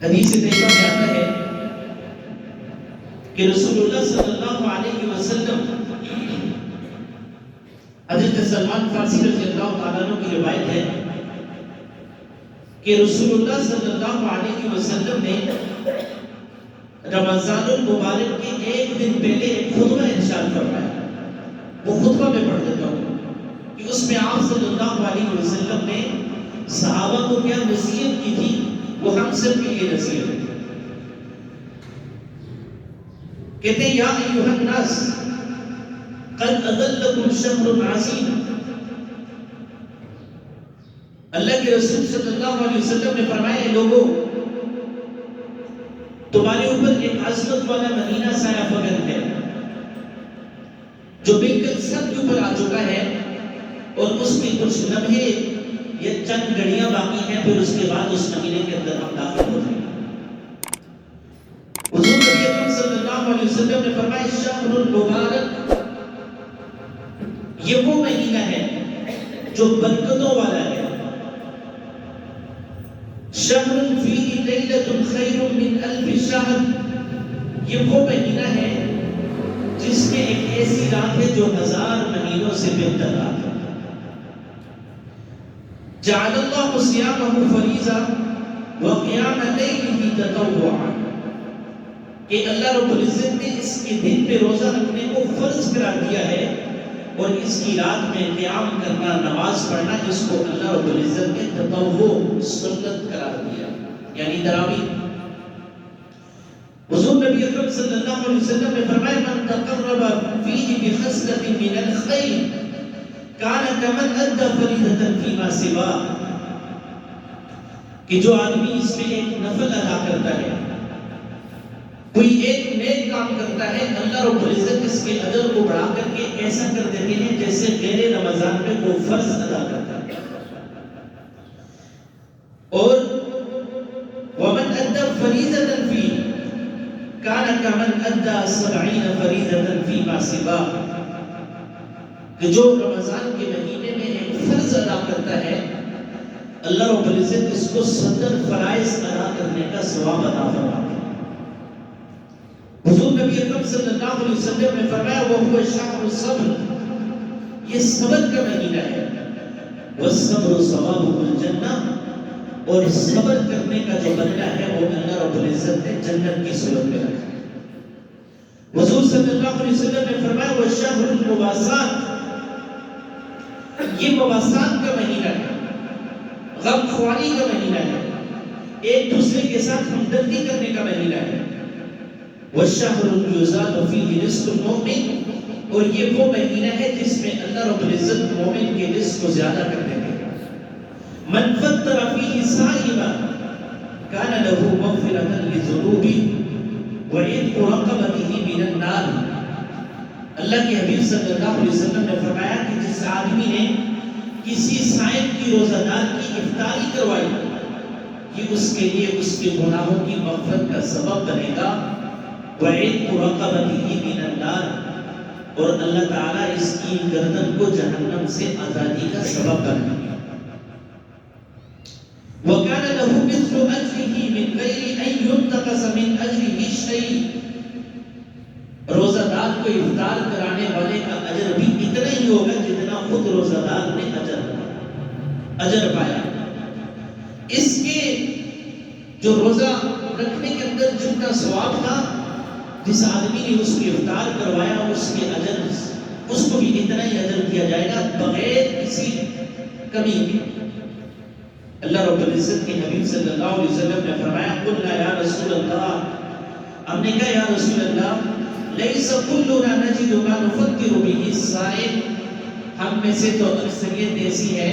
حدیث طیبہ میں آتا ہے کہ رسول اللہ صلی اللہ علیہ وسلم، حضرت سلمان فارسی رضی اللہ تعالیٰ عنہ کی روایت ہے کہ رسول اللہ صلی اللہ علیہ وسلم نے رمضان المبارک کے ایک دن پہلے ایک خطبہ ارشاد فرمایا. وہ خطبہ میں پڑھ دیتا ہوں کہ اس میں آپ صلی اللہ علیہ وسلم نے صحابہ کو کیا نصیحت کی تھی، وہ ہم سب کے لیے نصیحت ہے. کہتے ہیں یا ایھا الناس قد اضلکم شہر عظیم. اللہ کے رسول صلی اللہ علیہ وسلم نے فرمایا لوگوں، تمہارے اوپر ایک عظمت والا مہینہ سایہ فگن ہے جو بالکل سب کے اوپر آ چکا ہے، اور اس میں کچھ لمحے یا چند گھڑیاں باقی ہیں، پھر اس کے بعد اس مہینے کے اندر ہم داخل ہو جائیں گے. حضور نبی اکرم صلی اللہ علیہ وسلم نے فرمایا شہر المبارک، یہ وہ مہینہ ہے جو برکتوں والا ہے. شہر فیہ لیلۃ خیر من الف شہر، یہ وہ مہینہ ہے جس میں ایک ایسی رات ہے جو 1000 مہینوں سے بہتر رات ہے. جعل اللہ صیامہ فریضہ وقیام لیلہ تطوعا، کہ اللہ رب العزت نے اس کے دن پہ روزہ رکھنے کو فرض قرار دیا ہے، اور اس کی رات میں قیام کرنا، نماز پڑھنا، اس کو اللہ رب العزت نے تطوع سنت قرار دیا، یعنی تراویح. حضور نبی اکرم صلی اللہ علیہ وسلم نے فرمایا من تقرب فیہ بخصلۃ من الخیر کان کمن ادى فریضۃ فیما سواہ، کہ جو آدمی اس میں ایک نفل ادا کرتا ہے، کوئی ایک نیک کام کرتا ہے، اللہ رب العزت اس کے اجر کو بڑھا کر کے ایسا کر دیتے ہیں جیسے غیر رمضان میں وہ فرض ادا کرتا ہے. اور ومن ادى فریضۃ فیہ کان کمن ادى 70 فریضۃ فیما سواہ، کہ جو رمضان کے مہینے میں ایک فرض ادا کرتا ہے، اللہ رب العزت اس کو 70 فرائض ادا کرنے کا ثواب عطا فرماتا ہے. حضور نبی اکرم صلی اللہ علیہ وسلم نے فرمایا وَهُوَ شَهْرُ الصَّبْرِ، یہ صبر کا مہینہ ہے. وَالصَّبْرُ ثَوَابُهُ الْجَنَّةُ، اور صبر کرنے کا جو بدلہ ہے وہ اللہ رب العزت نے جنت کی صورت میں رکھا. حضور صلی اللہ علیہ وسلم نے فرمایا وَالشَّهْرُ الْمُوَاسَاةُ، یہ مواسات کا مہینہ ہے، غم خواری کا مہینہ ہے، ایک دوسرے کے ساتھ ہمدردی کرنے کا مہینہ ہے. وَالشَّهْرُ يُزَادُ فِيهِ رِزْقُ الْمُؤْمِنِ، اور یہ وہ مہینہ ہے جس میں اللہ رب العزت مومن کے رزق کو زیادہ کر دیتے ہیں. مَنْ فَطَّرَ فِيهِ صَائِمًا كَانَ لَهُ مَغْفِرَةً لِذُنُوبِهِ وَعِتْقُ رَقَبَتِهِ مِنَ النَّارِ. اللہ کے حبیب صلی اللہ علیہ وسلم نے فرمایا کہ جس آدمی نے کسی صائم کی روزہ دار کی افطاری کروائی، یہ اس کے لیے اس کے گناہوں کی مغفرت کا سبب بنے گا. وَعِتْقُ رَقَبَتِهِ مِنَ النَّارِ، اور اللہ تعالیٰ اس کی گردن کو جہنم سے آزادی کا سبب بنے گا. وَكَانَ لَهُ مِثْلُ أَجْرِهِ مِنْ غَيْرِ أَنْ يُنْتَقَصَ مِنْ أَجْرِهِ شَيْءٌ، روزہ دار کو افطار کرانے والے کا اجر بھی اتنا ہی ہوگا جتنا خود روزہ دار نے اجر پایا. اس کے جو روزہ رکھنے کے اندر جتنا ثواب تھا، جس آدمی نے اس کی افطار کروایا اس کے اجر، اس کو بھی اتنا ہی اجر دیا جائے گا بغیر کسی کمی کے. اللہ رب العزت کے حبیب صلی اللہ علیہ وسلم نے فرمایا قلنا یا رسول اللہ، ہم نے کہا یا رسول اللہ لیس کلنا نجد ما نفطر به الصائم، ہم میں سے تو اکثریت ایسی ہے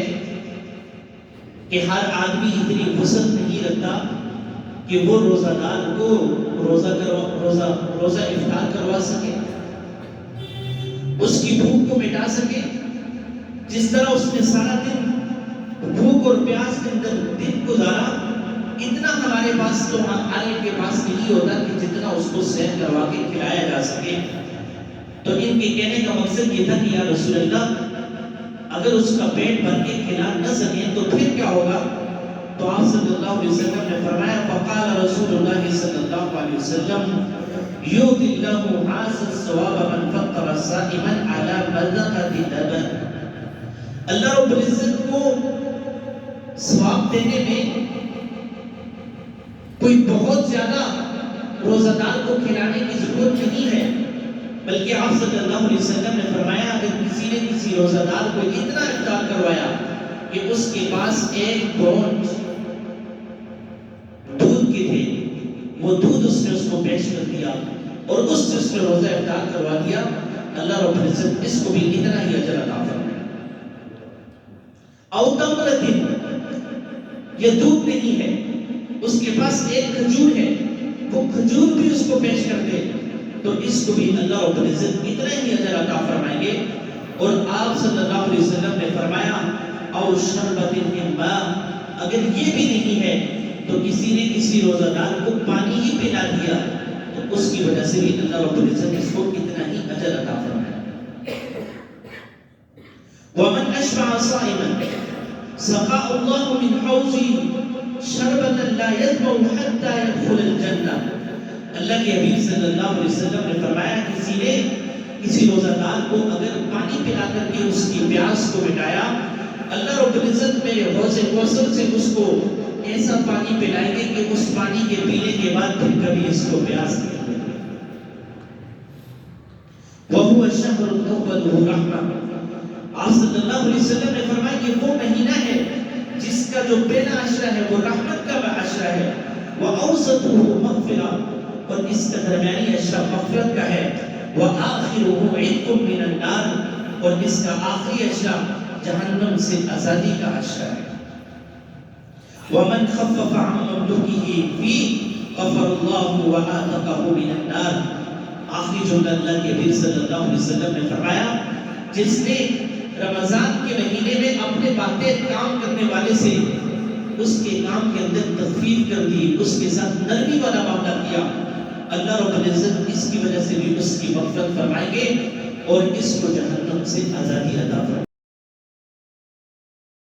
کہ ہر آدمی اتنی وسعت نہیں رکھتا کہ وہ روزہ دار کو روزہ افطار کروا سکے، اس کی بھوک کو مٹا سکے. جس طرح اس نے سارا دن بھوک اور پیاس کے اندر دن گزارا، اتنا ہمارے پاس تو ہر ایک کے پاس نہیں ہوتا کہ جتنا اس کو سیر کروا کے کھلایا جا سکے. تو ان کے کہنے کا مقصد یہ تھا کہ یا رسول اللہ، اگر اس کا پیٹ بھر کے کھلا نہ سکے تو پھر کیا ہوگا؟ تو آپ صلی اللہ اللہ علیہ وسلم نے فرمایا فقال رسول اللہ صلی اللہ علیہ وسلم یؤتی اللہ ھذا الثواب من فطر صائما علی مذقۃ لبن. اللہ رب العزت کو ثواب دینے میں کوئی بہت زیادہ روزہ دار کو کھلانے کی ضرورت نہیں ہے، بلکہ آپ صلی اللہ علیہ وسلم نے فرمایا اگر کسی نے کسی روزہ دار کو اتنا افطار کروایا کہ اس کے پاس ایک گھونٹ دودھ کے تھے، وہ دودھ اس نے اس کو پیش کر دیا اور اس سے اس نے روزہ افطار کروا دیا، اللہ رب العزت اس کو بھی اتنا ہی اجر عطا فرمائے. او تمرتن، یہ دودھ نہیں ہے، اس کے پاس ایک کھجور ہے، وہ کھجور بھی اس کو پیش کر دے تو اس کو بھی اللہ رب العزت اتنا ہی اجر عطا فرمائیں گے. اور آپ صلی اللہ علیہ وسلم نے فرمایا او شربت من ماء، اگر یہ بھی نہیں ہے تو کسی نے کسی روزہ دار کو پانی ہی پلا دیا تو اس کی وجہ سے بھی اللہ رب العزت اس کو اتنا ہی اجر عطا فرمائے. ومن اشبع صائما سقى الله من حوض شربة لا يظمأ حتى يدخل الجنة. اللہ کے حبیب صلی اللہ علیہ وسلم نے فرمایا کسی نے کسی روزہ دار کو اگر پانی پلا کر کے اس کی پیاس کو مٹایا، اللہ رب العزت میرے حوض کوثر سے اس کو ایسا پانی پلائیں گے کہ اس پانی کے پینے کے بعد پھر کبھی اس کو پیاس نہیں ہوگی. وَهُوَ الشَّهْرُ الْأَوَّلُ رَحْمَةٌ. آپ صلی اللہ علیہ وسلم نے فرمایا کہ وہ مہینہ ہے جس کا جو پہلا عشرہ ہے وہ رحمت کا عشرہ ہے، وَأَوْسَطُهُ مَغْفِرَةٌ، اور اس کا درمیانی عشرہ مغفرت کا ہے، وَآخِرُهُ عِتْقٌ مِّنَ النَّارِ، اور اس کا آخری عشرہ جہنم سے آزادی کا عشرہ ہے. وَمَنْ خَفَّفَ عَنْ مَمْلُوكِهِ فِيهِ غَفَرَ اللَّهُ وَآتَقَهُ مِنَ النَّارِ. آخری جملہ اللہ کے حبیب صلی اللہ علیہ وسلم نے فرمایا جس نے رمضان کے مہینے میں اپنے باتیں کام کرنے والے سے اس کے کام کے اندر تخفیف کر دی، اس کے ساتھ نرمی والا معاملہ کیا، اللہ رب العزت اس کی وجہ سے بھی اس کی مغفرت فرمائیں گے اور اس کو جہنم سے آزادی عطا فرمائیں گے.